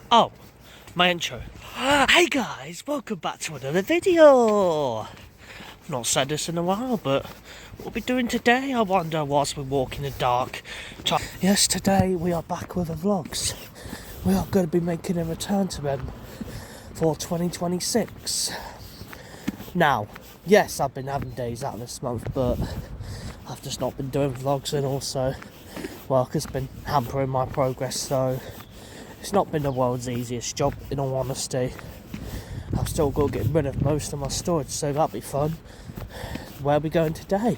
Oh, my intro. Hey guys, welcome back to another video. I've not said this in a while, but what we'll be doing today, I wonder, whilst we walk in the dark. Yes, today we are back with the vlogs. We are going to be making a return to them for 2026. Now, yes, I've been having days out this month, but I've just not been doing vlogs, and also work has been hampering my progress, so it's not been the world's easiest job, in all honesty. I've still got to get rid of most of my storage, so that'll be fun. Where are we going today?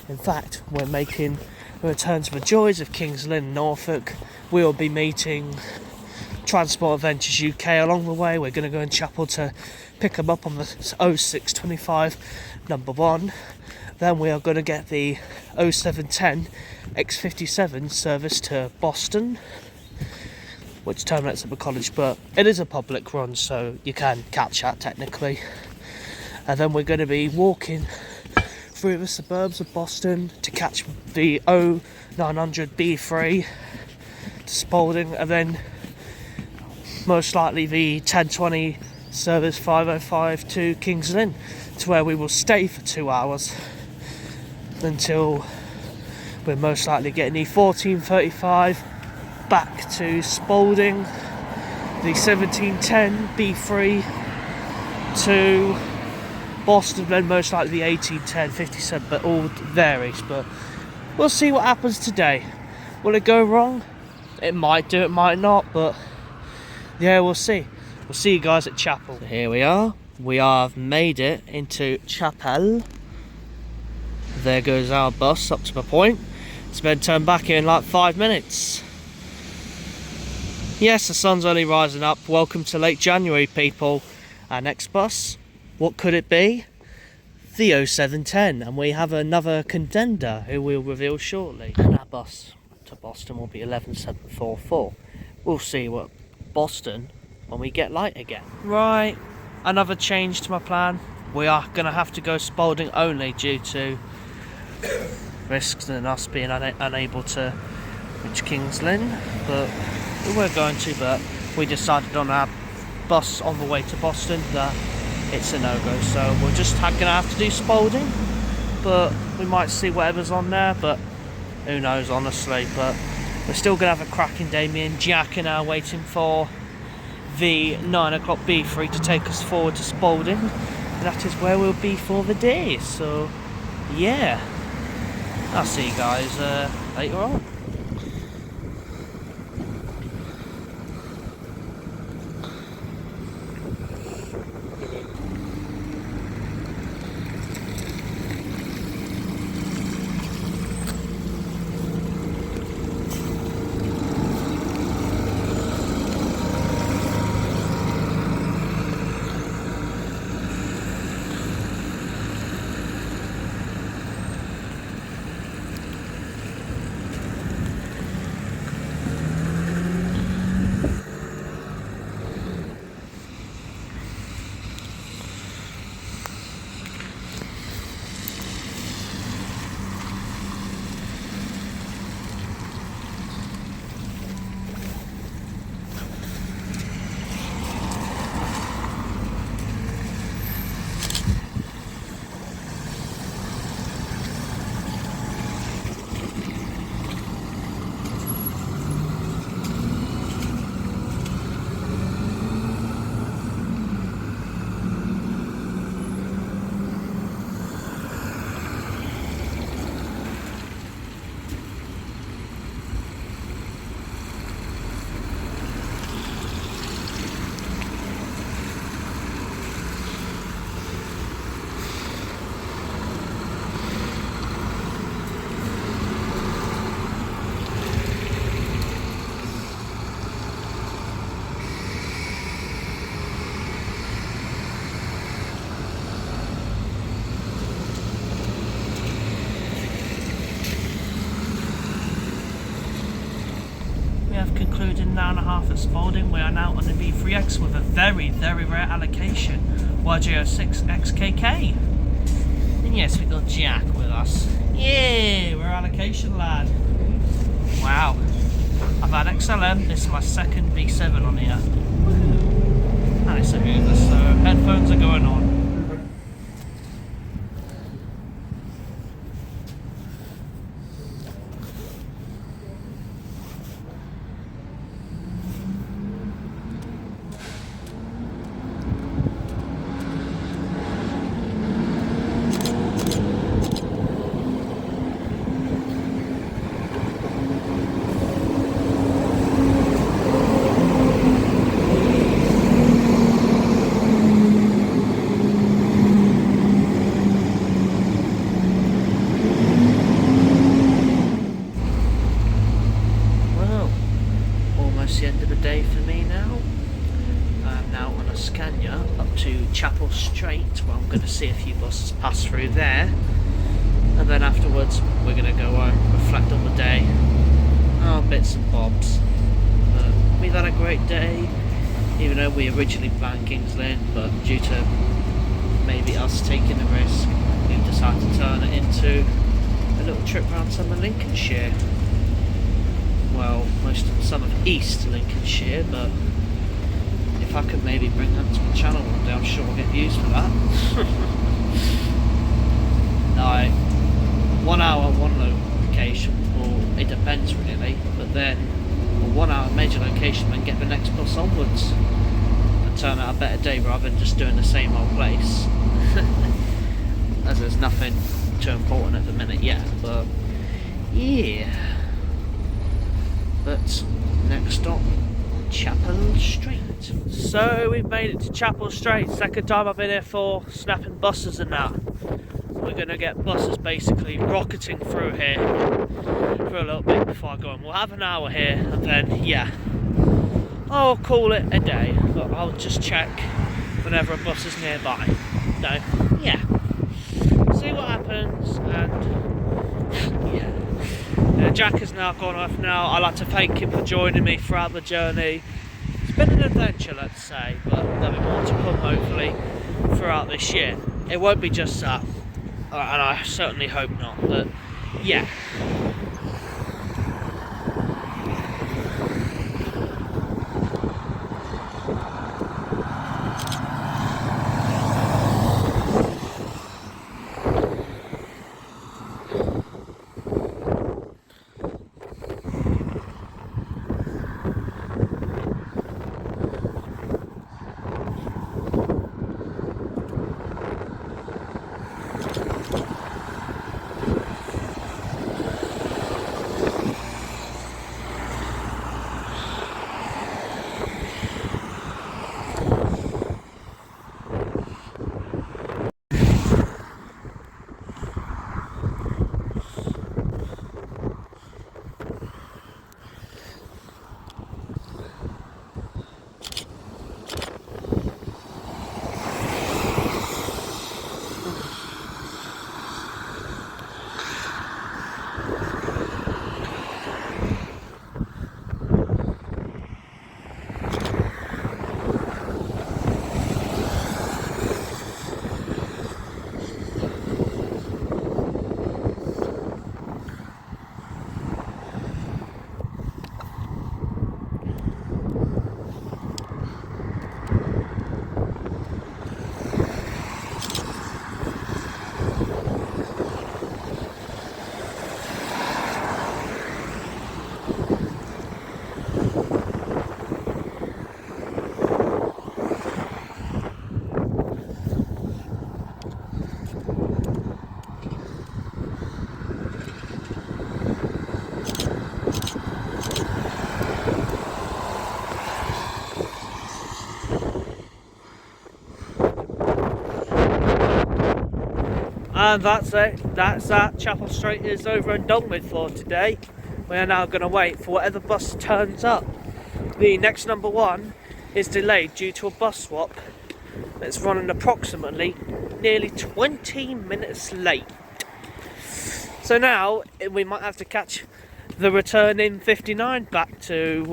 In fact, we're making a return to the joys of Kings Lynn, Norfolk. We'll be meeting Transport Adventures UK along the way. We're going to go in Chapel to pick them up on the 0625 number 1. Then we are going to get the 0710 X57 service to Boston, which terminates at the college, but it is a public run, so you can catch that technically. And then we're going to be walking through the suburbs of Boston to catch the 0900 B3 to Spalding, and then most likely the 1020 service 505 to Kings Lynn, to where we will stay for 2 hours until we're most likely getting the 1435 back to Spalding, the 1710 B3 to Boston, then most likely the 1810 57, but all varies. But we'll see what happens today. Will it go wrong? It might do, it might not, but yeah, we'll see. We'll see you guys at Chapel. So here we are. We have made it into Chapel. There goes our bus up to the point. It's been turned back in like 5 minutes. Yes, the sun's only rising up. Welcome to late January, people. Our next bus, what could it be? The 0710, and we have another contender who we'll reveal shortly. And our bus to Boston will be 11744. We'll see what Boston when we get light again. Right, another change to my plan. We are going to have to go Spalding only due to risks and us being unable to reach Kings Lynn, but we were going to, but we decided on our bus on the way to Boston that it's a no-go, so we're just going to have to do Spalding, but we might see whatever's on there, but who knows, honestly. But we're still going to have a cracking day. Me and Jack are now waiting for the 9 o'clock B3 to take us forward to Spalding, and that is where we'll be for the day. So yeah, I'll see you guys later on. Concluded an hour and a half at Spalding. We are now on the B3X with a very, very rare allocation, YJ06XKK. And yes, we got Jack with us. Yeah, we're allocation lad. Wow. I've had XLM, this is my second V7 on here. And it's a Hoover, so headphones are going on. The end of the day for me now. I'm now on a Scania up to Chapel Street, where I'm going to see a few buses pass through there, and then afterwards we're going to go home, reflect on the day, bits and bobs. But we've had a great day, even though we originally planned Kings Lynn, but due to maybe us taking a risk, we've decided to turn it into a little trip around some of Lincolnshire. Well, some of East Lincolnshire, but if I could maybe bring that to the channel one day, I'm sure I'll get views for that. Like, 1 hour, one location, or it depends really, but then a 1 hour major location, then get the next bus onwards and turn out a better day rather than just doing the same old place. As there's nothing too important at the minute yet, but yeah. But next stop, Chapel Street. So we've made it to Chapel Street. Second time I've been here for snapping buses and that. We're going to get buses basically rocketing through here for a little bit before I go on. We'll have an hour here and then, yeah, I'll call it a day. But I'll just check whenever a bus is nearby. So, yeah, see what happens and, yeah. Jack has now gone off now. I'd like to thank him for joining me throughout the journey. It's been an adventure, let's say, but there'll be more to come hopefully throughout this year. It won't be just that, and I certainly hope not, but yeah. And that's it, that's that. Chapel Street is over and done with for today. We are now going to wait for whatever bus turns up. The next number one is delayed due to a bus swap that's running approximately nearly 20 minutes late. So now we might have to catch the returning 59 back to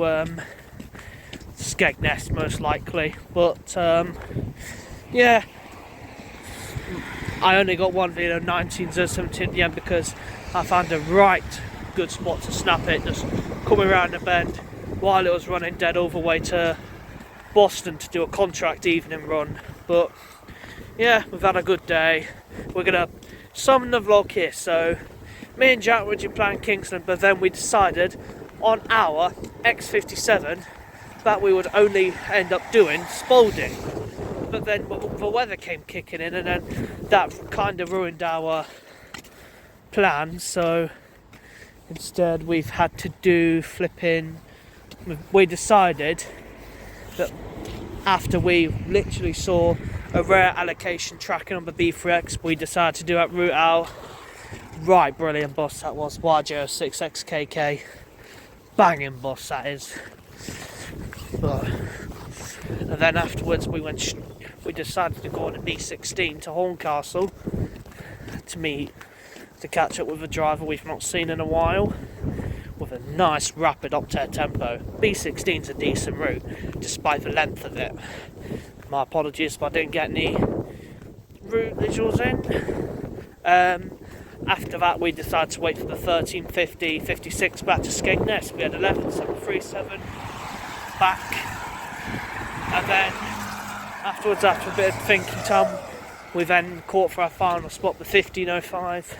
Skegness most likely, but yeah, I only got one video 19:17 at the end because I found a right good spot to snap it, just coming around the bend while it was running dead all the way to Boston to do a contract evening run. But yeah, we've had a good day. We're gonna sum the vlog here. So me and Jack were playing Kingsland, but then we decided on our X57 that we would only end up doing Spalding. But then the weather came kicking in, and then that kind of ruined our plans. So instead we've had to do flipping. We decided that after we literally saw a rare allocation tracking on the B3X, we decided to do that route out. Right, brilliant bus that was. YJ06XKK. Banging bus that is. But, and then afterwards we decided to go on a B16 to Horncastle to catch up with a driver we've not seen in a while, with a nice rapid octet tempo. B16's a decent route despite the length of it. My apologies if I didn't get any route visuals in. After that we decided to wait for the 1350 56 back to Skegness. We had 11737 back, and then afterwards, after a bit of thinking time, we then caught for our final spot the 1505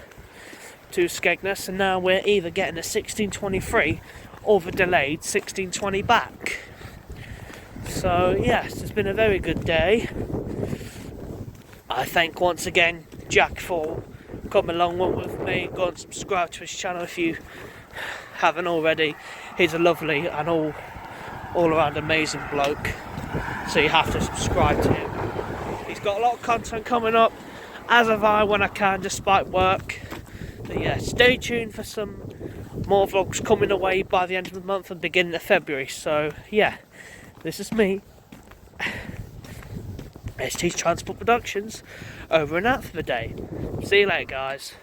to Skegness, and now we're either getting a 1623 or the delayed 1620 back. So yes, it's been a very good day. I thank once again Jack for coming along with me. Go and subscribe to his channel if you haven't already. He's a lovely and all around amazing bloke, so you have to subscribe to him. He's got a lot of content coming up, as have I when I can, despite work. But yeah, stay tuned for some more vlogs coming away by the end of the month and beginning of February. So yeah, this is me, ST's Transport Productions, over and out for the day. See you later, guys.